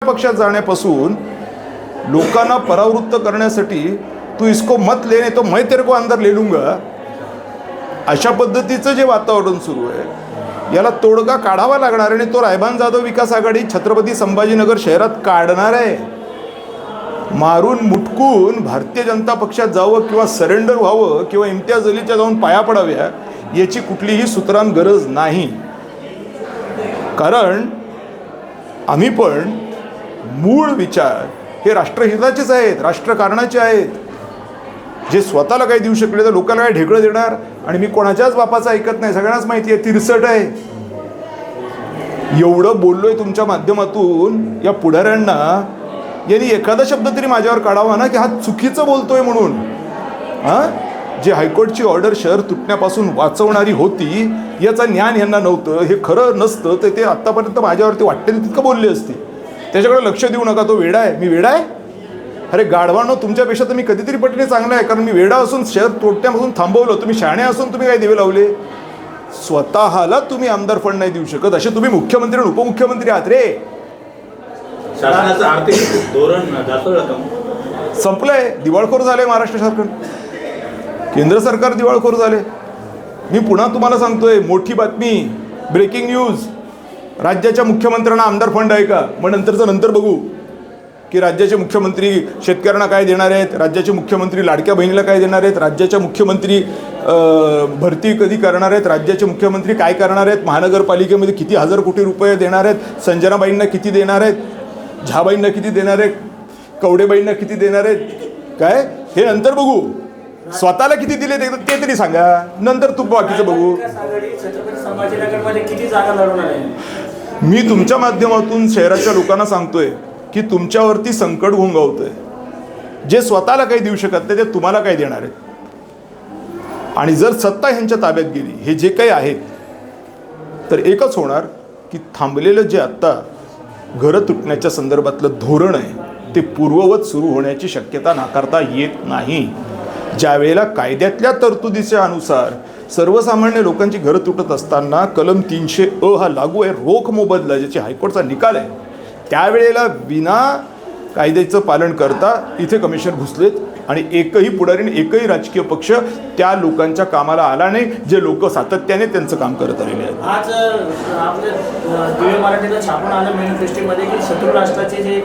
पक्षात जाण्यापासून लोकांना परावृत्त करण्यासाठी तू इसको मत लेने तो मैं तेरे को अंदर ले लूंगा, अशा पद्धतीचं जे वातावरण सुरू आहे याला तोडगा काढावा लागणार आणि तो रायबान जाधव विकास आघाडी छत्रपती संभाजीनगर शहरात काढणार आहे. मारून मुटकून भारतीय जनता पक्षात जावं किंवा सरेंडर व्हावं किंवा इम्तियाज अलीच्या जाऊन पाया पडाव्या याची कुठलीही सुतराम गरज नाही. कारण आम्ही पण मूळ विचार हे राष्ट्रहिताचेच आहेत, राष्ट्रकारणाचे आहेत. जे स्वतःला काही देऊ शकले तर लोकांना काय ढेकळं देणार. आणि मी कोणाच्याच बापाचं ऐकत नाही, सगळ्यांनाच माहिती आहे तिरसट आहे. एवढं बोललोय तुमच्या माध्यमातून या पुढाऱ्यांना, यांनी एखादा शब्द तरी माझ्यावर काढावा ना की हा चुकीचं बोलतोय म्हणून. जे हायकोर्टची ऑर्डर शहर तुटण्यापासून वाचवणारी होती याचं ज्ञान यांना नव्हतं, हे खरं नसतं तर ते आत्तापर्यंत माझ्यावरती वाटेल तितकं बोलले असते. त्याच्याकडे लक्ष देऊ नका, तो वेडा आहे. मी वेडा आहे? अरे गाढवांनो, तुमच्यापेक्षा तर मी कधीतरी पटणे चांगलं आहे. कारण मी वेडा असून शहर तोडण्यापासून थांबवलं, तुम्ही शहाणे असून तुम्ही काय दिवे लावले. स्वतःला तुम्ही आमदार फंड नाही देऊ शकत असे तुम्ही मुख्यमंत्री आणि उपमुख्यमंत्री आहात रे. शासनाचं आर्थिक धोरण संपलंय, दिवाळखोर झालंय महाराष्ट्र सरकार, केंद्र सरकार दिवाळखोर झाले. मी पुन्हा तुम्हाला सांगतोय, मोठी बातमी, ब्रेकिंग न्यूज, राज्याच्या मुख्यमंत्र्यांना आमदार फंड आहे का? मग नंतर बघू की राज्याचे मुख्यमंत्री शेतकऱ्यांना काय देणार आहेत, राज्याचे मुख्यमंत्री लाडक्या बहिणीला काय देणार आहेत, राज्याचे मुख्यमंत्री भरती कधी करणार आहेत, राज्याचे मुख्यमंत्री काय करणार आहेत, महानगरपालिकेमध्ये किती हजार कोटी रुपये देणार आहेत, संजनाबाईंना किती देणार आहेत, झाबाईंना किती देणार आहेत, कवडेबाईंना किती देणार आहेत, काय हे नंतर बघू. स्वतःला किती दिले ते तरी सांगा, नंतर तू बाकीचं बघू. मी तुमच्या माध्यमातून शहराच्या लोकांना सांगतोय की तुमच्यावरती संकट घोंगावतोय. जे स्वतःला काही देऊ शकत नाही ते तुम्हाला काय देणार आहेत. आणि जर सत्ता ह्यांच्या ताब्यात गेली, हे जे काही आहेत, तर एकच होणार की थांबलेलं जे आत्ता घरं तुटण्याच्या संदर्भातलं धोरण आहे ते पूर्ववत सुरू होण्याची शक्यता नाकारता येत नाही. ज्या वेळेला कायद्यातल्या तरतुदीच्या अनुसार सर्वसामान्य लोकांची घरं तुटत असताना कलम 300A हा लागू आहे, रोख मोबदला, ज्याची हायकोर्टचा निकाल आहे, त्यावेळेला विना कायद्याचं पालन करता इथे कमिशनर घुसलेत आणि एकही पुढारीने एकही राजकीय पक्ष त्या लोकांच्या कामाला आला नाही, जे लोक सातत्याने त्यांचं काम करत आलेले आहेत. आज आपल्या दिव्य मराठीला छापून आलं मॅनिफेस्टोमध्ये की शत्रू राष्ट्राची जी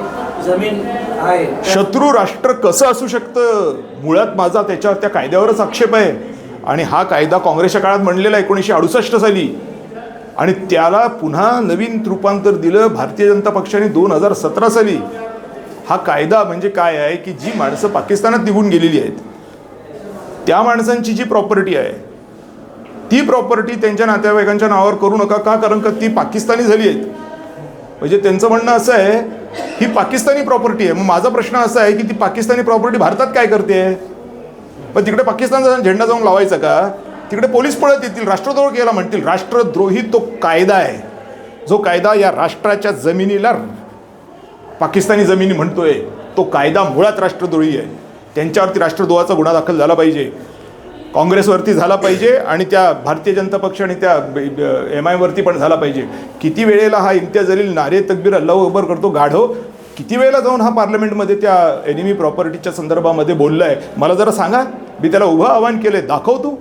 जमीन आहे, शत्रू राष्ट्र कसं असू शकतं? मुळात माझा त्याच्यावर त्या कायद्यावरच आक्षेप आहे. आणि हा कायदा काँग्रेसच्या काळात म्हणलेला 1968 साली, आणि त्याला पुन्हा नवीन रूपांतर दिलं भारतीय जनता पक्षाने 2017 साली. हा कायदा म्हणजे काय आहे की जी माणसं पाकिस्तानात निघून गेलेली आहेत त्या माणसांची जी प्रॉपर्टी आहे ती प्रॉपर्टी त्यांच्या नातेवाईकांच्या नावावर करू नका. का? कारण का ती पाकिस्तानी झाली आहेत. म्हणजे त्यांचं म्हणणं असं आहे ही पाकिस्तानी प्रॉपर्टी आहे. मग माझा प्रश्न असा आहे की ती पाकिस्तानी प्रॉपर्टी भारतात काय करते? पण तिकडे पाकिस्तानचा झेंडा जाऊन लावायचा का? तिकडे पोलीस पळत येतील, राष्ट्रद्रोह केला म्हणतील. राष्ट्रद्रोही तो कायदा आहे, जो कायदा या राष्ट्राच्या जमिनीला पाकिस्तानी जमिनी म्हणतोय. तो कायदा मुळात राष्ट्रद्रोही आहे. त्यांच्यावरती राष्ट्रद्रोहाचा गुन्हा दाखल झाला पाहिजे, काँग्रेसवरती झाला पाहिजे आणि त्या भारतीय जनता पक्ष आणि त्या MIMवरती पण झाला पाहिजे. किती वेळेला हा इम्तियाज अली नारे तकबीर अल्लाहू अकबर करतो गाढव, किती वेळेला जाऊन हा पार्लमेंटमध्ये त्या एनिमी प्रॉपर्टीच्या संदर्भामध्ये बोलला आहे? मला जरा सांगा. मी त्याला उभं आव्हान केलं आहे, दाखव तू.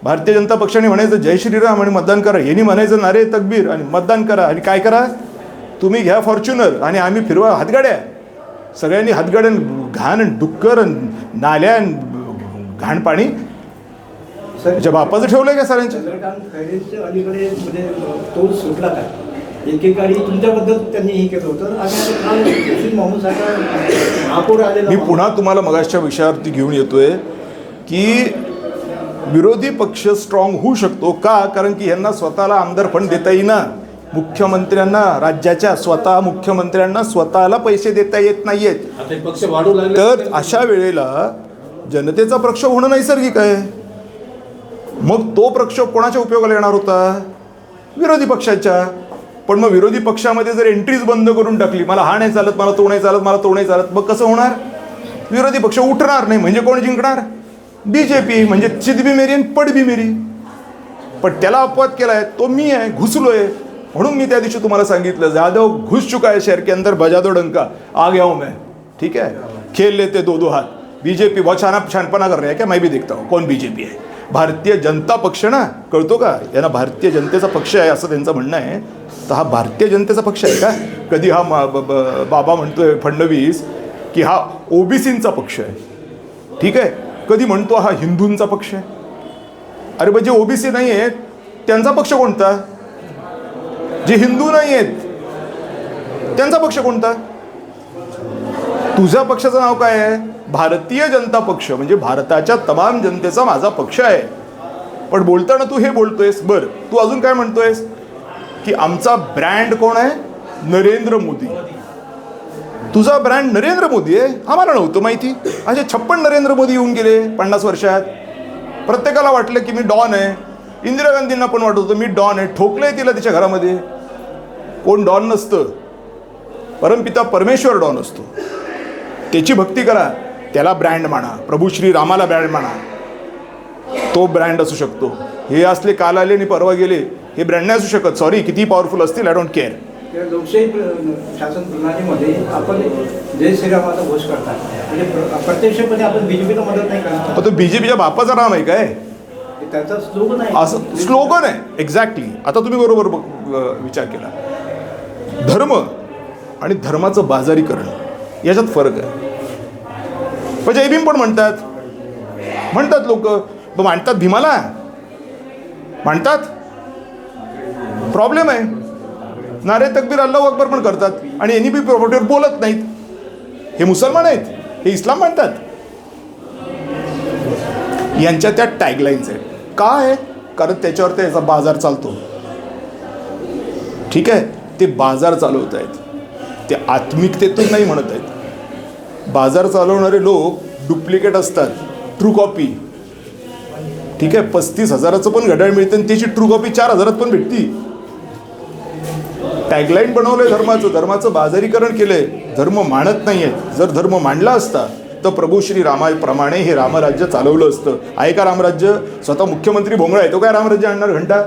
भारतीय जनता पक्षाने म्हणायचं जय श्रीराम आणि मतदान करा, यांनी म्हणायचं नारे तकबीर आणि मतदान करा. आणि काय करा तुम्ही? घ्या फॉर्च्युनर आणि आम्ही फिरवा हातगाड्या. सगळ्यांनी हातगाड्या, घाण डुक्कर, नाल्या, घाण पाणी त्याच्या बापाचं ठेवलंय का सरांच्या? अलीकडे म्हणजे तो सुटला काय एकेकाळी तुमच्याबद्दल त्यांनी हे केलं होतं. मी पुन्हा तुम्हाला मगाच्या विषयावरती घेऊन येतोय की विरोधी पक्ष स्ट्रॉंग होऊ शकतो का? कारण की यांना स्वतःला आमदार फंड देता येईना. मुख्यमंत्र्यांना, राज्याच्या स्वतः मुख्यमंत्र्यांना स्वतःला पैसे देता येत नाहीयेत. पक्ष वाढू लागले तर अशा वेळेला जनतेचा प्रक्षोभ होणं नैसर्गिक आहे. मग तो प्रक्षोभ कोणाच्या उपयोगाला येणार होता? विरोधी पक्षाच्या. पण मग विरोधी पक्षामध्ये जर एंट्रीज बंद करून टाकली, मला हा नाही चालत, मला तो नाही चालत, मला तो नाही चालत, मग कसं होणार? विरोधी पक्ष उठणार नाही. म्हणजे कोण जिंकणार? BJP. म्हणजे चित भी मेरी आणि पड भी मेरी. पण त्याला अपवाद केलाय तो मी आहे, घुसलोय. म्हणून मी त्या दिवशी तुम्हाला सांगितलं, जाधव घुस चुका है शहर के अंदर, बजा दो डंका, आ गया हूं मैं, ठीक है, खेल लेते दो दो हाथ. बीजेपी बहुत छानपणा कर रहे हैं क्या, मैं भी देखता हूं कौन बीजेपी आहे. भारतीय जनता पक्ष ना, कळतो का यांना, भारतीय जनतेचा पक्ष आहे असं त्यांचं म्हणणं आहे. तर हा भारतीय जनतेचा पक्ष आहे का? कधी हा बाबा म्हणतोय फडणवीस की हा ओबीसींचा पक्ष आहे, ठीक आहे, कधी म्हणतो हा हिंदूंचा पक्ष आहे. अरे म्हणजे ओबीसी नाही आहेत त्यांचा पक्ष कोणता? जे हिंदू नाही आहेत त्यांचा पक्ष कोणता? तुझ्या पक्षाचं नाव काय आहे? भारतीय जनता पक्ष, म्हणजे भारताच्या तमाम जनतेचा माझा पक्ष आहे. पण बोलताना तू हे बोलतोयस. बरं, तू अजून काय म्हणतोयस की आमचा ब्रँड कोण आहे? नरेंद्र मोदी. तुझा ब्रँड नरेंद्र मोदी आहे? आम्हाला नव्हतं माहिती. असे 56 नरेंद्र मोदी येऊन गेले 50 वर्षात. प्रत्येकाला वाटलं की मी डॉन आहे. इंदिरा गांधींना पण वाटत होतं मी डॉन आहे. ठोकलंय तिला तिच्या घरामध्ये. कोण डॉन नसतं, परमपिता परमेश्वर डॉन असतो. त्याची भक्ती करा, त्याला ब्रँड माना. प्रभू श्री रामाला ब्रँड माना, तो ब्रँड असू शकतो. हे असले काल आले आणि परवा गेले हे ब्रँड नाही असू शकत. सॉरी, किती पॉवरफुल असतील, आय डोंट केअर. लोकशाही शासन प्रणालीमध्ये आपण जय श्रीरामाचा घोष करतात, म्हणजे प्रत्यक्षपणे आपण बीजेपीला मदत नाही करत. तो बीजेपीच्या बापाचा राम आहे काय? त्याचा स्लोगन आहे, असं स्लोगन आहे. एक्झॅक्टली. आता तुम्ही बरोबर विचार केला. धर्म आणि धर्माचं बाजारीकरण याच्यात फरक आहे. म्हणजे जय भीम पण म्हणतात लोक, मांडतात भीमाला, मांडतात. प्रॉब्लेम आहे. नारे तकबीर अल्लाहू अकबर पण करतात आणि एनईपी प्रॉपर्टीवर बोलत नाहीत. हे मुसलमान आहेत, हे इस्लाम मानतात. यांच्या त्या टॅगलाईन्स आहेत. का आहेत? कारण त्याच्यावर त्याचा बाजार चालतो. ठीक आहे, ते बाजार चालवत आहेत. ते आत्मिकतेतून नाही म्हणत आहेत. बाजार चालवणारे लोक डुप्लिकेट असतात, ट्रू कॉपी. ठीक आहे, 35,000चं पण घड्याळ मिळतं आणि त्याची ट्रू कॉपी 4,000 पण भेटती. टॅगलाईन बनवलंय धर्माचं बाजारीकरण केलंय. धर्म मानत नाही आहेत. जर धर्म मांडला असता तर प्रभू श्री रामाप्रमाणे हे रामराज्य चालवलं असतं. आहे का रामराज्य? स्वतः मुख्यमंत्री भोंगळा आहे, तो काय रामराज्य आणणार घंटा?